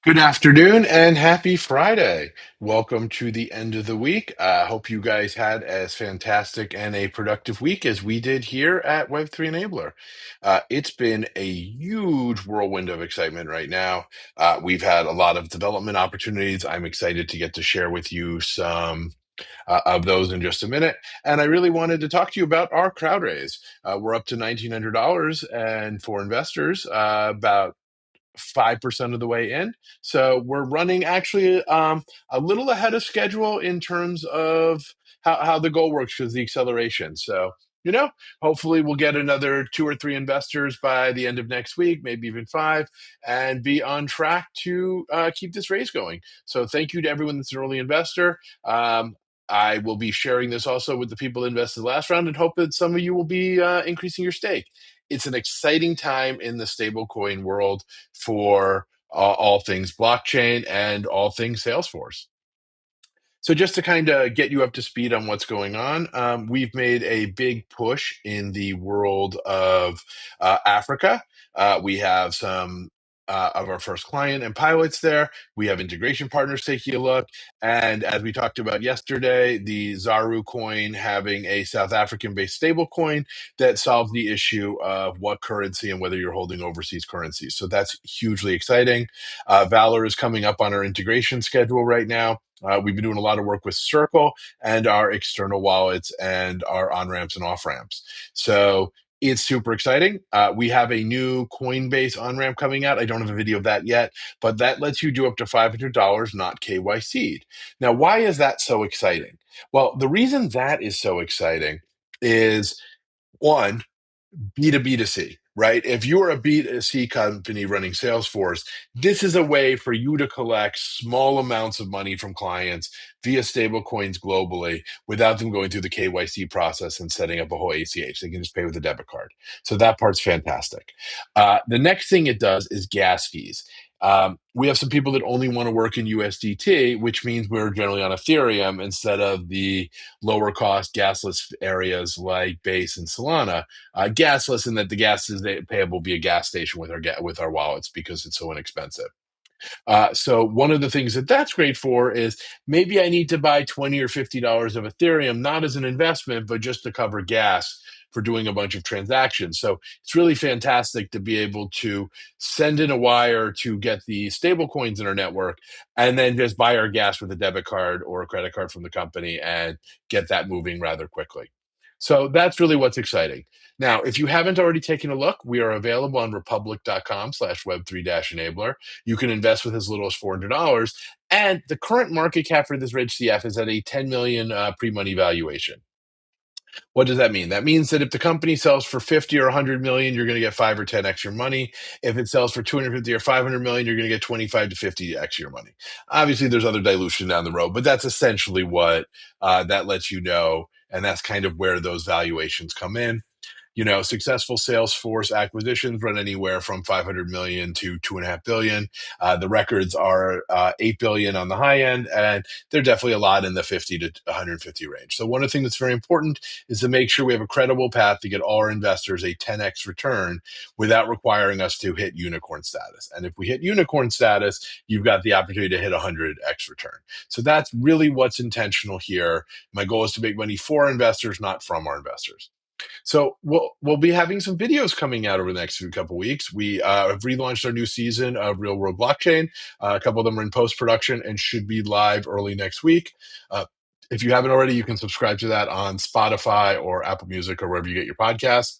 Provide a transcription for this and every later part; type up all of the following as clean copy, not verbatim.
Good afternoon and happy Friday. Welcome to the end of the week. I hope you guys had as fantastic and a productive week as we did here at Web3 Enabler. It's been a huge whirlwind of excitement right now. We've had a lot of development opportunities. I'm excited to get to share with you some of those in just a minute. And I really wanted to talk to you about our crowd raise. We're up to $1,900, and for investors, about 5% of the way in. So we're running actually a little ahead of schedule in terms of how the goal works with the acceleration. So, you know, hopefully we'll get another two or three investors by the end of next week, maybe even five, and be on track to keep this raise going. So thank you to everyone that's an early investor. I will be sharing this also with the people that invested last round and hope that some of you will be increasing your stake. It's an exciting time in the stablecoin world for all things blockchain and all things Salesforce. So just to kind of get you up to speed on what's going on, we've made a big push in the world of Africa. We have some of our first client and pilots there. We have integration partners taking a look. And as we talked about yesterday, the Zaru coin having a South African-based stable coin that solves the issue of what currency and whether you're holding overseas currencies. So that's hugely exciting. Valor is coming up on our integration schedule right now. We've been doing a lot of work with Circle and our external wallets and our on ramps and off ramps. So it's super exciting. We have a new Coinbase on ramp coming out. I don't have a video of that yet, but that lets you do up to $500 not KYC'd. Now, why is that so exciting? Well, the reason that is so exciting is one, B2B2C, right? If you're a B2C company running Salesforce, this is a way for you to collect small amounts of money from clients via stablecoins globally without them going through the KYC process and setting up a whole ACH. They can just pay with a debit card. So that part's fantastic. The next thing it does is gas fees. We have some people that only want to work in USDT, which means we're generally on Ethereum instead of the lower cost gasless areas like Base and Solana. Gasless in that the gas is payable via gas station with our wallets because it's so inexpensive. So one of the things that that's great for is maybe I need to buy $20 or $50 of Ethereum, not as an investment, but just to cover gas for doing a bunch of transactions. So it's really fantastic to be able to send in a wire to get the stable coins in our network and then just buy our gas with a debit card or a credit card from the company and get that moving rather quickly. So that's really what's exciting. Now, if you haven't already taken a look, we are available on republic.com/web3-enabler. You can invest with as little as $400. And the current market cap for this Reg CF is at a 10 million pre-money valuation. What does that mean? That means that if the company sells for 50 or 100 million, you're going to get 5 or 10x your money. If it sells for 250 or 500 million, you're going to get 25 to 50x your money. Obviously, there's other dilution down the road, but that's essentially what that lets you know. And that's kind of where those valuations come in. Successful Salesforce acquisitions run anywhere from 500 million to 2.5 billion. The records are 8 billion on the high end, and they're definitely a lot in the 50 to 150 range. So one of the things that's very important is to make sure we have a credible path to get all our investors a 10x return without requiring us to hit unicorn status. And if we hit unicorn status, you've got the opportunity to hit 100x return. So that's really what's intentional here. My goal is to make money for our investors, not from our investors. So we'll be having some videos coming out over the next couple of weeks. We have relaunched our new season of Real World Blockchain. A couple of them are in post production and should be live early next week. If you haven't already, you can subscribe to that on Spotify or Apple Music or wherever you get your podcasts.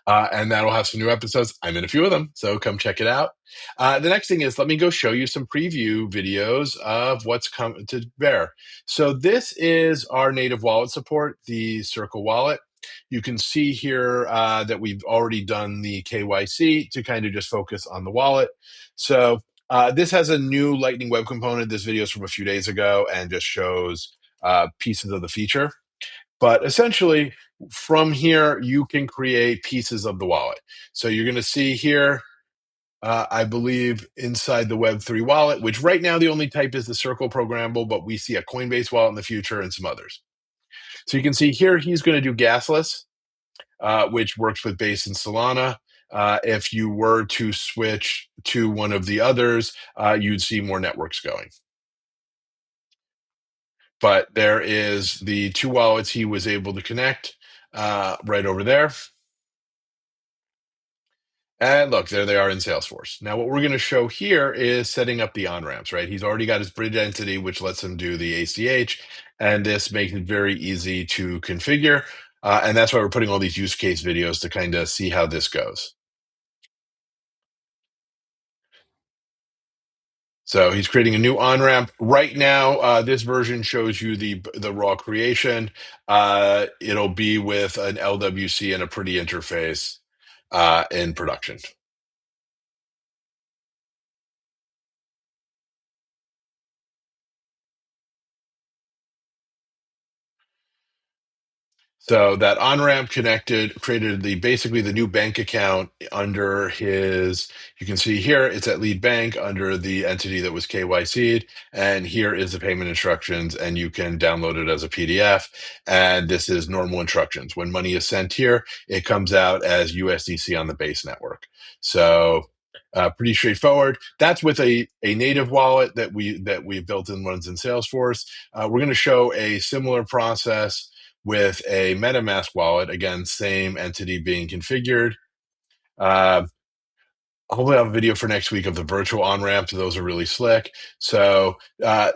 And that'll have some new episodes. I'm in a few of them, so come check it out. The next thing is let me go show you some preview videos of what's come to bear. So this is our native wallet support, the Circle wallet. You can see here that we've already done the KYC to kind of just focus on the wallet. So this has a new Lightning Web component. This video is from a few days ago and just shows pieces of the feature. But essentially, from here, you can create pieces of the wallet. So you're going to see here, I believe, inside the Web3 wallet, which right now the only type is the Circle programmable, but we see a Coinbase wallet in the future and some others. So you can see here, he's going to do gasless, which works with Base and Solana. If you were to switch to one of the others, you'd see more networks going. But there is the two wallets he was able to connect right over there. And look, there they are in Salesforce. Now, what we're going to show here is setting up the on-ramps, right? He's already got his bridge entity, which lets him do the ACH, and this makes it very easy to configure. And that's why we're putting all these use case videos to kind of see how this goes. So he's creating a new on-ramp. Right now, this version shows you the raw creation. It'll be with an LWC and a pretty interface in production. So that on-ramp connected, created basically the new bank account under his, you can see here, it's at lead bank under the entity that was KYC'd. And here is the payment instructions, and you can download it as a PDF. And this is normal instructions. When money is sent here, it comes out as USDC on the base network. So pretty straightforward. That's with a native wallet that we built and runs in Salesforce. We're going to show a similar process with a MetaMask wallet. Again, same entity being configured. Uh, Hopefully, I'll have a video for next week of the virtual on ramps. Those are really slick. So,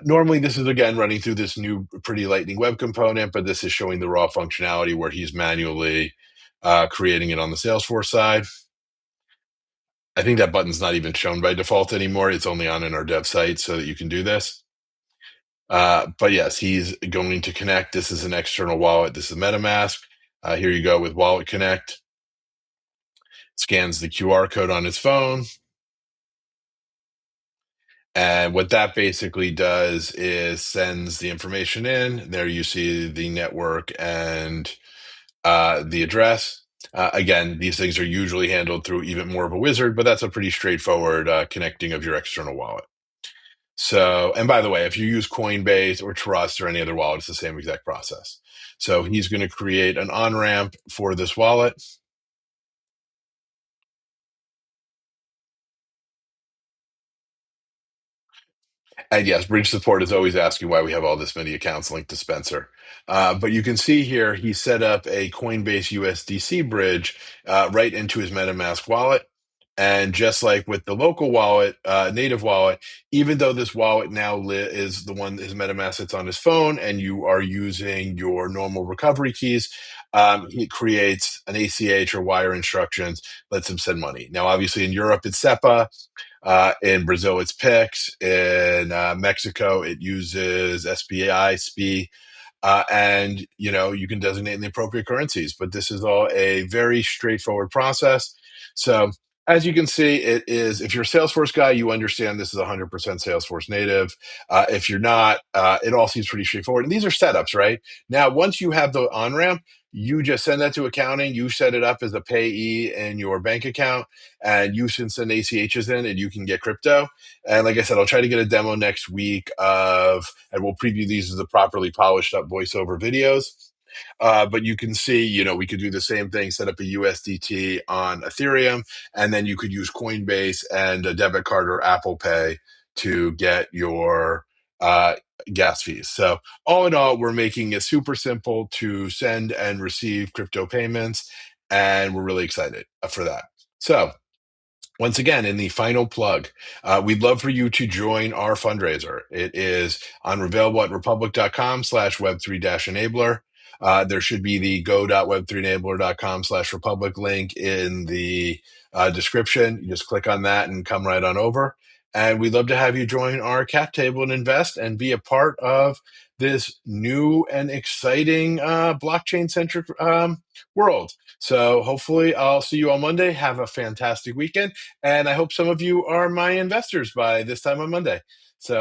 normally, this is again running through this new pretty Lightning Web component, but this is showing the raw functionality where he's manually creating it on the Salesforce side. I think that button's not even shown by default anymore. It's only on in our dev site so that you can do this. But yes, he's going to connect. This is an external wallet. This is MetaMask. Here you go with Wallet Connect. Scans the QR code on his phone. And what that basically does is sends the information in. There you see the network and the address. Again, these things are usually handled through even more of a wizard, but that's a pretty straightforward connecting of your external wallet. So, and by the way, if you use Coinbase or Trust or any other wallet, it's the same exact process. So he's going to create an on-ramp for this wallet. And yes, bridge support is always asking why we have all this many accounts linked to Spencer. But you can see here, he set up a Coinbase USDC bridge right into his MetaMask wallet. And just like with the local wallet, native wallet, even though this wallet now is the one, his MetaMask sits on his phone, and you are using your normal recovery keys, he creates an ACH or wire instructions, lets him send money. Now, obviously, in Europe, it's SEPA. In Brazil, it's PIX. In Mexico, it uses SPI, SPI. And you can designate in the appropriate currencies, but this is all a very straightforward process. So as you can see, it is, if you're a Salesforce guy, you understand this is 100% Salesforce native. If you're not, it all seems pretty straightforward. And these are setups, right? Now, once you have the on-ramp, you just send that to accounting. You set it up as a payee in your bank account, and you can send ACHs in, and you can get crypto. And like I said, I'll try to get a demo next week and we'll preview these as the properly polished up voiceover videos. But you can see, we could do the same thing, set up a USDT on Ethereum, and then you could use Coinbase and a debit card or Apple Pay to get your gas fees. So all in all, we're making it super simple to send and receive crypto payments, and we're really excited for that. So once again, in the final plug, we'd love for you to join our fundraiser. It is available at republic.com/web3-enabler. There should be the go.web3enabler.com/republic link in the description. You just click on that and come right on over. And we'd love to have you join our cap table and invest and be a part of this new and exciting blockchain-centric world. So hopefully I'll see you on Monday. Have a fantastic weekend. And I hope some of you are my investors by this time on Monday. So